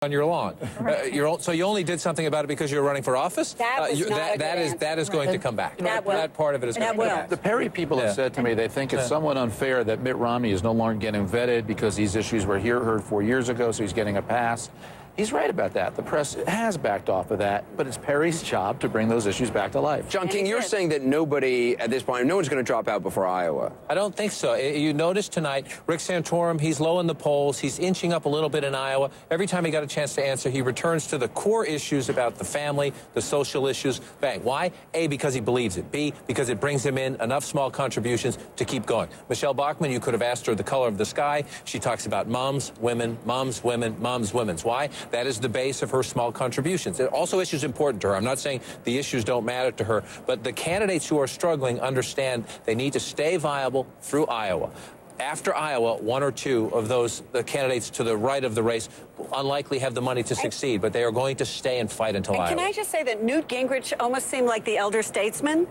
on your lawn. So you only did something about it because you were running for office? That is going to come back. That part of it is going to come back. The Perry people have said to me they think it's somewhat unfair that Mitt Romney is no longer getting vetted because these issues were heard 4 years ago, so he's getting a pass. He's right about that. The press has backed off of that, but it's Perry's job to bring those issues back to life. John King, you're saying that nobody at this point, no one's going to drop out before Iowa. I don't think so. You noticed tonight, Rick Santorum, he's low in the polls. He's inching up a little bit in Iowa. Every time he got a chance to answer, he returns to the core issues about the family, the social issues. Bang. Why? A, because he believes it. B, because it brings him in enough small contributions to keep going. Michele Bachmann, you could have asked her the color of the sky. She talks about moms, women, moms, women, moms, women's. Why? That is the base of her small contributions. It also issues important to her. I'm not saying the issues don't matter to her, but the candidates who are struggling understand they need to stay viable through Iowa. After Iowa, one or two of the candidates to the right of the race will unlikely have the money to succeed, but they are going to stay and fight until Iowa. Can I just say that Newt Gingrich almost seemed like the elder statesman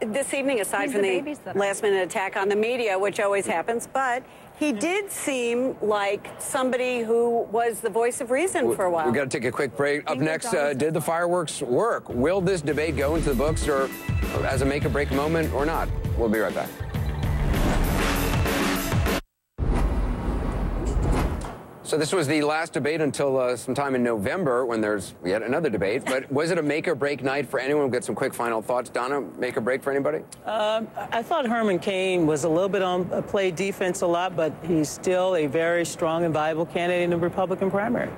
this evening, aside from the last-minute attack on the media, which always happens, but he did seem like somebody who was the voice of reason for a while. We've got to take a quick break. Up next, did the fireworks work? Will this debate go into the books or as a make-or-break moment or not? We'll be right back. So this was the last debate until sometime in November when there's yet another debate. But was it a make-or-break night for anyone? We'll get some quick final thoughts. Donna, make or break for anybody? I thought Herman Cain was a little bit on play defense a lot, but he's still a very strong and viable candidate in the Republican primary.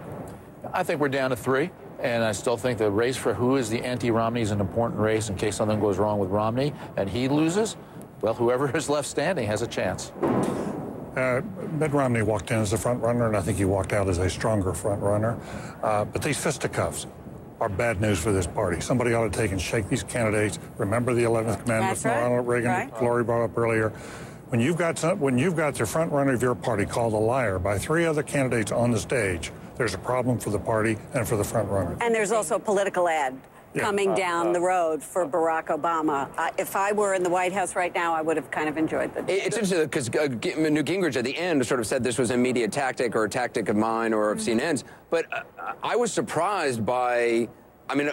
I think we're down to 3. And I still think the race for who is the anti-Romney is an important race in case something goes wrong with Romney and he loses. Well, whoever is left standing has a chance. Mitt Romney walked in as the front runner, and I think he walked out as a stronger front runner. But these fisticuffs are bad news for this party. Somebody ought to take and shake these candidates. Remember the 11th Commandment from Ronald Reagan, Glory brought up earlier. When you've got the front runner of your party called a liar by 3 other candidates on the stage, there's a problem for the party and for the front runner. And there's also a political ad coming down the road for Barack Obama. If I were in the White House right now, I would have kind of enjoyed the debate. It's interesting because Newt Gingrich at the end sort of said this was a media tactic or a tactic of mine or of CNN's. But I was surprised by... I mean,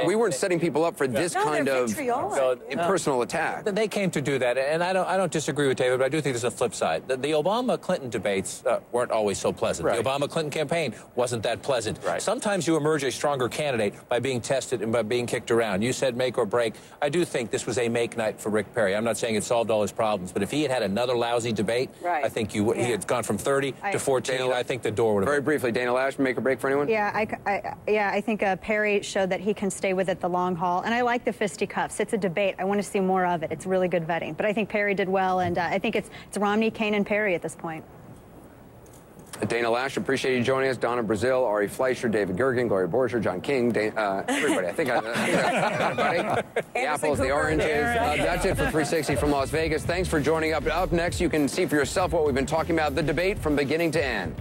we weren't setting people up for this kind of personal attack. They came to do that, and I don't disagree with David, but I do think there's a flip side. The Obama-Clinton debates weren't always so pleasant. The Obama-Clinton campaign wasn't that pleasant. Sometimes you emerge a stronger candidate by being tested and by being kicked around. You said make or break. I do think this was a make night for Rick Perry. I'm not saying it solved all his problems, but if he had had another lousy debate, I think he had gone from 30 to 14. I think the door would have... Very briefly, Dana Lash, make or break for anyone? Yeah, I think Perry showed that he can stay with it the long haul. And I like the fisticuffs. It's a debate. I want to see more of it. It's really good vetting. But I think Perry did well, and I think it's Romney, Cain, and Perry at this point. Dana Lash, appreciate you joining us. Donna Brazil, Ari Fleischer, David Gergen, Gloria Borger, John King, everybody. I think everybody. The apples, the oranges. That's it for 360 from Las Vegas. Thanks for joining up. Up next, you can see for yourself what we've been talking about, the debate from beginning to end.